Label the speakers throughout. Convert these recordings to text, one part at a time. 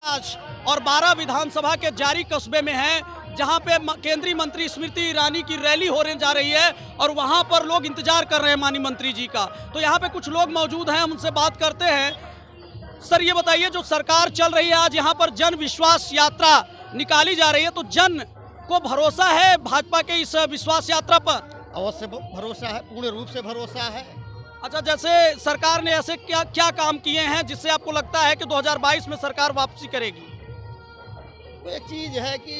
Speaker 1: आज और 12 विधानसभा के जारी कस्बे में हैं, जहां पे केंद्रीय मंत्री स्मृति ईरानी की रैली होने जा रही है और वहां पर लोग इंतजार कर रहे हैं माननीय मंत्री जी का। तो यहां पे कुछ लोग मौजूद हैं, हम उनसे बात करते हैं। सर ये बताइए, जो सरकार चल रही है आज यहाँ पर जन विश्वास यात्रा निकाली जा रही है, तो जन को भरोसा है भाजपा के इस विश्वास यात्रा पर?
Speaker 2: अवश्य भरोसा है, पूर्ण रूप से भरोसा है।
Speaker 1: अच्छा, जैसे सरकार ने ऐसे क्या क्या काम किए हैं जिससे आपको लगता है कि 2022 में सरकार वापसी करेगी?
Speaker 2: तो एक चीज है कि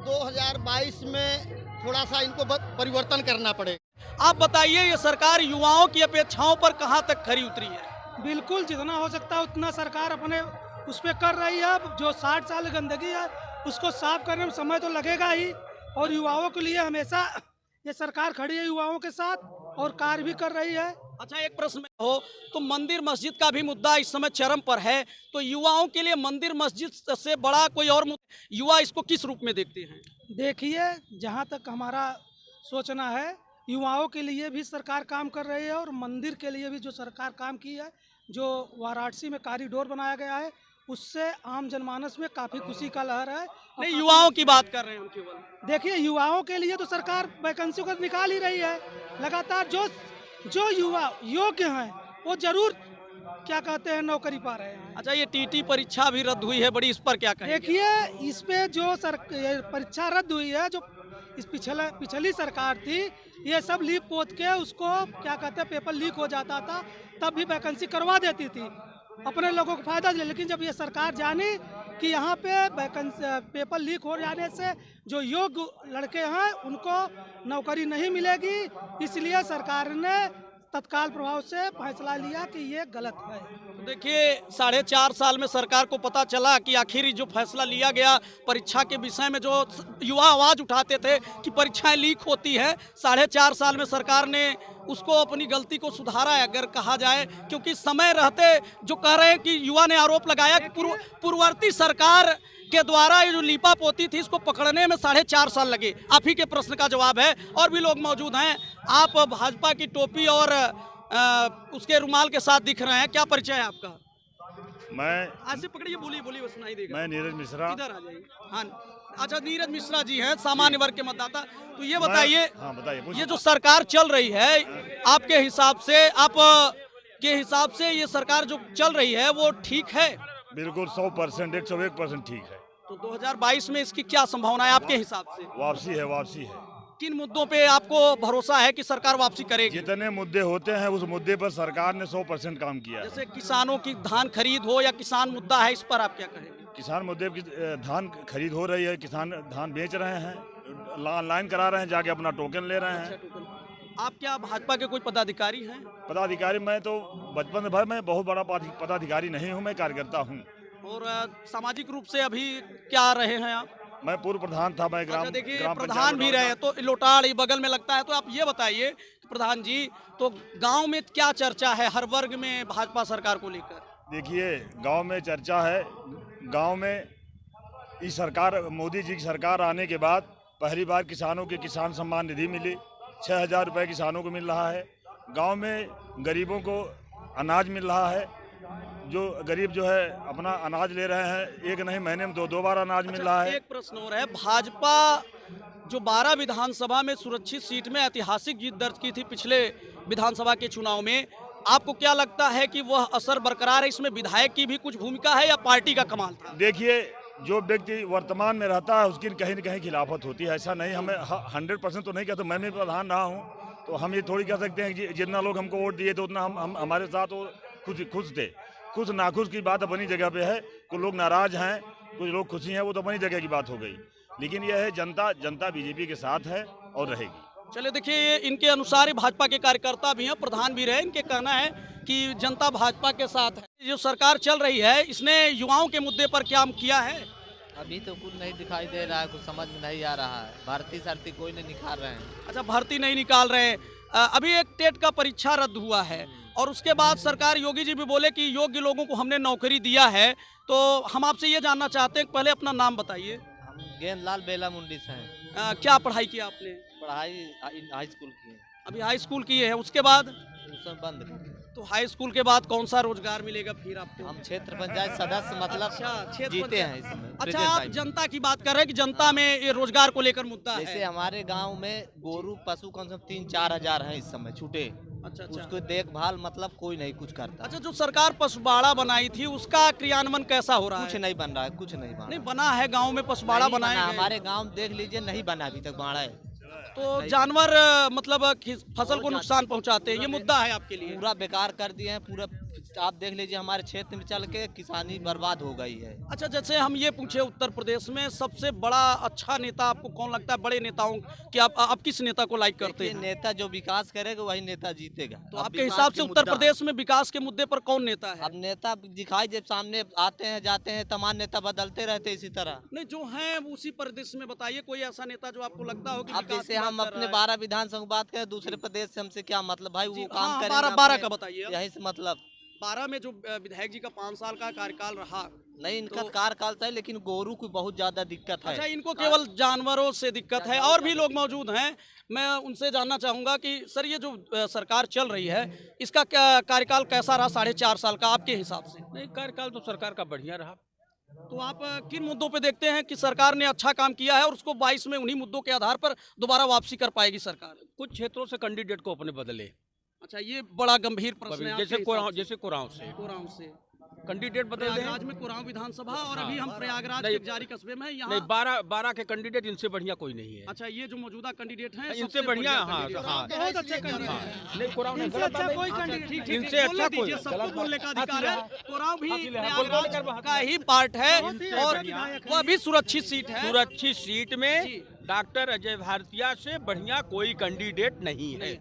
Speaker 2: 2022 में थोड़ा सा इनको परिवर्तन करना पड़ेगा।
Speaker 1: आप बताइए, ये सरकार युवाओं की अपेक्षाओं पर कहां तक खरी उतरी है?
Speaker 3: बिल्कुल, जितना हो सकता है उतना सरकार अपने उस पर कर रही है। अब जो 60 साल गंदगी है उसको साफ करने में समय तो लगेगा ही, और युवाओं के लिए हमेशा ये सरकार खड़ी है युवाओं के साथ और कार्य भी कर रही है।
Speaker 1: अच्छा, एक प्रश्न हो तो मंदिर मस्जिद का भी मुद्दा इस समय चरम पर है, तो युवाओं के लिए मंदिर मस्जिद से बड़ा कोई और युवा इसको किस रूप में देखते हैं? देखिए,
Speaker 3: जहाँ तक हमारा सोचना है, युवाओं के लिए भी सरकार काम कर रही है और मंदिर के लिए भी जो सरकार काम की है, जो वाराणसी में कॉरिडोर बनाया गया है, उससे आम जनमानस में काफ़ी खुशी का लहर है।
Speaker 1: नहीं, युवाओं की बात कर रहे हैं हम केवल।
Speaker 3: देखिए, युवाओं के लिए तो सरकार वैकेंसी को निकाल ही रही है लगातार। जो युवा योग्य हैं वो जरूर क्या कहते हैं नौकरी पा रहे हैं।
Speaker 1: अच्छा, ये टीटी परीक्षा भी रद्द हुई है बड़ी, इस पर क्या कहेंगे?
Speaker 3: देखिए, इस पे जो परीक्षा रद्द हुई है, जो इस पिछली सरकार थी, ये सब लीक पोत के उसको क्या कहते हैं पेपर लीक हो जाता था, तब भी वैकेंसी करवा देती थी अपने लोगों को फायदा दिया। लेकिन जब ये सरकार जानी कि यहाँ पे वैकेंसी पेपर लीक हो जाने से जो योग्य लड़के हैं उनको नौकरी नहीं मिलेगी, इसलिए सरकार ने तत्काल प्रभाव से फैसला लिया कि ये गलत है।
Speaker 1: तो देखिए, 4.5 साल में सरकार को पता चला कि आखिर जो फैसला लिया गया परीक्षा के विषय में, जो युवा आवाज उठाते थे कि परीक्षाएं लीक होती है, 4.5 साल में सरकार ने उसको अपनी गलती को सुधारा है अगर कहा जाए, क्योंकि समय रहते जो कह रहे हैं कि युवा ने आरोप लगाया कि पूर्ववर्ती सरकार के द्वारा ये जो लीपा पोती थी इसको पकड़ने में 4.5 साल लगे। आप ही के प्रश्न का जवाब है। और भी लोग मौजूद हैं। आप भाजपा की टोपी और उसके रुमाल के साथ दिख रहे हैं, क्या परिचय है आपका?
Speaker 4: मैं
Speaker 1: आज से पकड़िए, बोलिए बोलिए, बस सुनाई देगा।
Speaker 4: मैं नीरज मिश्रा।
Speaker 1: इधर आ जाइए। हाँ, अच्छा, नीरज मिश्रा जी हैं, सामान्य वर्ग के मतदाता। तो ये बताइए,
Speaker 4: हाँ बताइए,
Speaker 1: ये जो सरकार चल रही है, आपके हिसाब से, आप के हिसाब से ये सरकार जो चल रही है वो ठीक है?
Speaker 4: बिल्कुल 100%, 101% ठीक है।
Speaker 1: तो 2022 में इसकी क्या संभावना है आपके हिसाब से?
Speaker 4: वापसी है, वापसी है।
Speaker 1: किन मुद्दों पे आपको भरोसा है कि सरकार वापसी करेगी?
Speaker 4: जितने मुद्दे होते हैं उस मुद्दे पर सरकार ने 100% काम किया है।
Speaker 1: जैसे किसानों की धान खरीद हो या किसान मुद्दा है, इस पर आप क्या कहेंगे?
Speaker 4: किसान मुद्दे की धान खरीद हो रही है, किसान धान बेच रहे हैं, ऑनलाइन करा रहे हैं, जाके अपना टोकन ले रहे हैं।
Speaker 1: आप क्या भाजपा के कोई पदाधिकारी हैं?
Speaker 4: पदाधिकारी मैं तो बचपन भर में बहुत बड़ा पदाधिकारी नहीं हूँ, मैं कार्यकर्ता हूँ।
Speaker 1: और सामाजिक रूप से अभी क्या रहे हैं आप?
Speaker 4: मैं पूर्व प्रधान था, मैं ग्राम
Speaker 1: प्रधान भी रहे, तो लोटाड़ बगल में लगता है। तो आप ये बताइए प्रधान जी, तो गांव में क्या चर्चा है हर वर्ग में भाजपा सरकार को लेकर?
Speaker 4: देखिए, गांव में चर्चा है। गांव में इस सरकार, मोदी जी की सरकार आने के बाद पहली बार किसानों के किसान सम्मान निधि मिली, 6,000 रुपये किसानों को मिल रहा है। गांव में गरीबों को अनाज मिल रहा है, जो गरीब जो है अपना अनाज ले रहे हैं, एक नहीं महीने में 2 बार अनाज मिल रहा है।
Speaker 1: एक प्रश्न और है, भाजपा जो 12 विधानसभा में सुरक्षित सीट में ऐतिहासिक जीत दर्ज की थी पिछले विधानसभा के चुनाव में, आपको क्या लगता है कि वह असर बरकरार है? इसमें विधायक की भी कुछ भूमिका है या पार्टी का कमाल था?
Speaker 4: देखिए, जो व्यक्ति वर्तमान में रहता है उसकी कहीं न कहीं खिलाफत होती है। ऐसा नहीं, हमें 100% तो नहीं कहते, मैं भी प्रधान रहा हूँ, तो हम ये थोड़ी कह सकते हैं कि जितना लोग हमको वोट दिए तो उतना हम हमारे साथ वो खुश थे। खुश नाखुश की बात अपनी जगह पे है, कुछ लोग नाराज हैं, कुछ लोग खुशी हैं, वो तो अपनी जगह की बात हो गई। लेकिन यह है, जनता बीजेपी के साथ है और रहेगी।
Speaker 1: चलिए, देखिए, इनके अनुसार ही भाजपा के कार्यकर्ता भी हैं, प्रधान भी रहे, इनके कहना है कि जनता भाजपा के साथ है। जो सरकार चल रही है इसने युवाओं के मुद्दे पर क्या किया है?
Speaker 5: अभी तो कुछ नहीं दिखाई दे रहा है, कुछ समझ में नहीं आ रहा है। भर्ती सरती कोई नहीं निकाल रहे हैं।
Speaker 1: अच्छा, भर्ती नहीं निकाल रहे हैं। अभी एक टेट का परीक्षा रद्द हुआ है और उसके बाद सरकार, योगी जी भी बोले कि योग्य लोगों को हमने नौकरी दिया है। तो हम आपसे ये जानना चाहते हैं, पहले अपना नाम बताइए।
Speaker 5: हम गेंदलाल बेला मुंडी से हैं।
Speaker 1: क्या पढ़ाई की आपने?
Speaker 5: पढ़ाई हाई स्कूल की है।
Speaker 1: अभी हाई स्कूल की है, उसके बाद
Speaker 5: उसमें बंद।
Speaker 1: तो हाई स्कूल के बाद कौन सा रोजगार मिलेगा फिर आपको?
Speaker 5: हम क्षेत्र पंचायत सदस्य मतलब
Speaker 1: अच्छा, क्षेत्र
Speaker 5: जीते
Speaker 1: पंचायत।
Speaker 5: हैं इस समय
Speaker 1: अच्छा,
Speaker 5: present
Speaker 1: आप
Speaker 5: time में।
Speaker 1: जनता की बात कर रहे हैं कि जनता में ये रोजगार को लेकर मुद्दा
Speaker 5: जैसे
Speaker 1: है।
Speaker 5: हमारे गांव में गोरू पशु कम से कम 3-4 हजार हैं इस समय छूटे।
Speaker 1: अच्छा अच्छा
Speaker 5: उसको देखभाल मतलब कोई नहीं कुछ करता।
Speaker 1: अच्छा, जो सरकार पशुबाड़ा बनाई थी उसका क्रियान्वयन कैसा हो रहा
Speaker 5: कुछ
Speaker 1: है?
Speaker 5: नहीं बन रहा है, कुछ नहीं बन
Speaker 1: नहीं
Speaker 5: रहा
Speaker 1: बना है, गांव में पशुबाड़ा
Speaker 5: नहीं
Speaker 1: बनाया
Speaker 5: बना,
Speaker 1: गया है।
Speaker 5: हमारे गांव देख लीजिए नहीं बना अभी तक बाड़ा है।
Speaker 1: तो जानवर मतलब फसल को नुकसान पहुंचाते हैं, ये मुद्दा है आपके लिए?
Speaker 5: पूरा बेकार कर दिए हैं पूरा। आप देख लीजिए हमारे क्षेत्र में चल के किसानी बर्बाद हो गई है।
Speaker 1: अच्छा, जैसे हम ये पूछे उत्तर प्रदेश में सबसे बड़ा अच्छा नेता आपको कौन लगता है? बड़े नेताओं कि आप किस नेता को लाइक करते
Speaker 5: देखिए,
Speaker 1: हैं?
Speaker 5: नेता जो विकास करेगा वही नेता जीतेगा।
Speaker 1: तो
Speaker 5: अब
Speaker 1: आपके
Speaker 5: विकास
Speaker 1: हिसाब
Speaker 5: के
Speaker 1: से उत्तर
Speaker 5: मुद्दा-
Speaker 1: प्रदेश में विकास के मुद्दे पर कौन नेता है?
Speaker 5: अब नेता दिखाई जब सामने आते हैं जाते हैं, तमाम नेता बदलते रहते हैं इसी तरह।
Speaker 1: नहीं, जो हैं उसी प्रदेश में बताइए कोई ऐसा नेता जो आपको लगता हो कि
Speaker 5: अब
Speaker 1: विकास
Speaker 5: जैसे
Speaker 1: की
Speaker 5: हम
Speaker 1: बात कर
Speaker 5: अपने
Speaker 1: रहा है।
Speaker 5: 12 विधानसभा बात करें, दूसरे प्रदेश से हमसे क्या मतलब भाई?
Speaker 1: जी,
Speaker 5: वो काम
Speaker 1: हाँ,
Speaker 5: करेंगे
Speaker 1: 12
Speaker 5: अपने-
Speaker 1: का बताइए अब।
Speaker 5: यही से मतलब
Speaker 1: 12 में जो विधायक जी का 5 साल का कार्यकाल रहा।
Speaker 5: नहीं, इनका
Speaker 1: तो-
Speaker 5: कार्यकाल था लेकिन गोरू की बहुत ज्यादा दिक्कत है।
Speaker 1: अच्छा, इनको केवल जानवरों से दिक्कत है? और भी लोग मौजूद हैं, मैं उनसे जानना चाहूंगा कि सर ये जो सरकार चल रही है इसका क्या कार्यकाल कैसा रहा 4.5 साल का आपके हिसाब से?
Speaker 6: नहीं, कार्यकाल तो सरकार का बढ़िया रहा।
Speaker 1: तो आप किन मुद्दों पे देखते हैं कि सरकार ने अच्छा काम किया है और उसको 22 में उन्हीं मुद्दों के आधार पर दोबारा वापसी कर पाएगी सरकार?
Speaker 6: कुछ क्षेत्रों से कैंडिडेट को अपने बदले,
Speaker 1: अच्छा, ये बड़ा गंभीर प्रश्न है
Speaker 6: जैसे कोरांव से
Speaker 1: कोरांव से
Speaker 6: कैंडिडेट बदल रहे
Speaker 1: प्रयागराज
Speaker 6: हैं।
Speaker 1: में कोरांव विधानसभा और
Speaker 6: हाँ।
Speaker 1: अभी हम प्रयागराज
Speaker 6: नहीं,
Speaker 1: के जारी कस्बे में
Speaker 6: नहीं,
Speaker 1: यहाँ।
Speaker 6: 12 के कैंडिडेट इनसे बढ़िया कोई नहीं है।
Speaker 1: अच्छा, ये जो मौजूदा कैंडिडेट हैं
Speaker 6: इनसे
Speaker 1: सबसे
Speaker 6: बढ़िया, हाँ,
Speaker 1: कैंडिडेट हैं।
Speaker 6: हाँ।
Speaker 3: बहुत अच्छे कैंडिडेट
Speaker 6: हाँ,
Speaker 3: हैं।
Speaker 6: नहीं, कोरांव ने
Speaker 3: इनसे
Speaker 6: गलत
Speaker 3: अच्छा
Speaker 6: बात
Speaker 3: कोई
Speaker 6: नहीं।
Speaker 3: कैंडिडेट
Speaker 1: ठीक, ठीक,
Speaker 6: इनसे
Speaker 1: ठीक, बोलने
Speaker 6: अच्छा कोई
Speaker 1: दीजिए, सबको
Speaker 6: गलत
Speaker 1: बोलने का
Speaker 6: बात-
Speaker 1: अधिकार है।
Speaker 6: हासिल
Speaker 1: कोरांव भी
Speaker 6: हासिल है,
Speaker 1: प्रयागराज का ही पार्ट है और वह भी सुरक्षित सीट है।
Speaker 6: सुरक्षित सीट में
Speaker 1: जी।
Speaker 6: डॉक्टर अजय भारतीया से बढ़िया कोई कैंडिडेट नहीं है।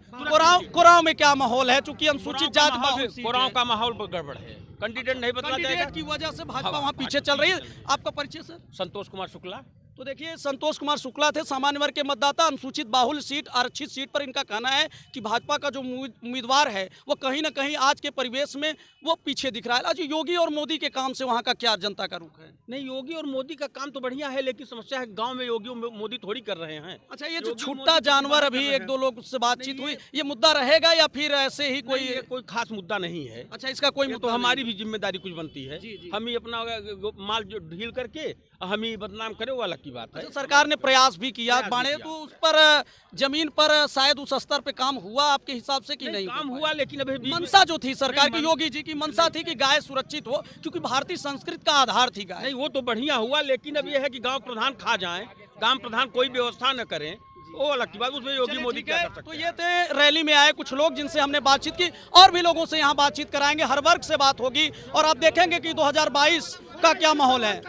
Speaker 1: कोरांव में क्या माहौल है? चूंकि अनुसूचित जाति बहुल सीट
Speaker 6: कोरांव
Speaker 1: है।
Speaker 6: का माहौल गड़बड़ है, कैंडिडेट नहीं बदला जाएगा।
Speaker 1: कैंडिडेट की वजह से भाजपा
Speaker 6: हाँ,
Speaker 1: वहाँ पीछे चल रही है। आपका परिचय सर?
Speaker 6: संतोष कुमार शुक्ला।
Speaker 1: तो देखिए, संतोष कुमार शुक्ला थे, सामान्य वर्ग के मतदाता। अनुसूचित बाहुल सीट, आरक्षित सीट पर इनका कहना है कि भाजपा का जो उम्मीदवार है वो कहीं ना कहीं आज के परिवेश में वो पीछे दिख रहा है। आज योगी और मोदी के काम से वहाँ का क्या जनता का रुख है?
Speaker 6: नहीं, योगी और मोदी का काम तो बढ़िया है, लेकिन समस्या है गांव में योगी और मोदी थोड़ी कर रहे हैं।
Speaker 1: अच्छा, ये जो
Speaker 6: योगी
Speaker 1: छूटा
Speaker 6: मोदी की
Speaker 1: जानवर,
Speaker 6: बात
Speaker 1: अभी
Speaker 6: कर रहे
Speaker 1: 1-2 लोग से बातचीत
Speaker 6: नहीं,
Speaker 1: हुई, ये मुद्दा रहेगा या फिर ऐसे ही
Speaker 6: कोई
Speaker 1: कोई?
Speaker 6: कोई खास मुद्दा नहीं है।
Speaker 1: अच्छा, इसका कोई
Speaker 6: ये
Speaker 1: मुद्दा
Speaker 6: तो हमारी
Speaker 1: नहीं।
Speaker 6: भी जिम्मेदारी कुछ बनती है।
Speaker 1: जी, जी।
Speaker 6: हम ही अपना माल जो ढील करके हम ही बदनाम करे, वो अलग की बात है।
Speaker 1: अच्छा, सरकार ने प्रयास भी किया
Speaker 6: प्रयास भी
Speaker 1: बाणे,
Speaker 6: किया।
Speaker 1: तो उस पर जमीन पर शायद उस स्तर पे काम हुआ आपके हिसाब से कि नहीं?
Speaker 6: काम
Speaker 1: हो
Speaker 6: हुआ, लेकिन अभी
Speaker 1: पाया? मनसा जो थी सरकार की,
Speaker 6: नहीं,
Speaker 1: योगी जी की मनसा थी कि गाय सुरक्षित हो, क्योंकि भारतीय संस्कृति का आधार थी गाय।
Speaker 6: नहीं, वो तो बढ़िया हुआ, लेकिन अब ये है कि गांव प्रधान खा जाएं, गांव प्रधान कोई व्यवस्था न करें, वो अलग की बात। उसमें योगी
Speaker 1: चलिए,
Speaker 6: मोदी
Speaker 1: ठीक
Speaker 6: क्या
Speaker 1: है।
Speaker 6: कर सकते
Speaker 1: तो
Speaker 6: हैं।
Speaker 1: ये थे रैली में आए कुछ लोग जिनसे हमने बातचीत की, और भी लोगों से यहाँ बातचीत कराएंगे, हर वर्ग से बात होगी और आप देखेंगे कि 2022 का क्या माहौल है।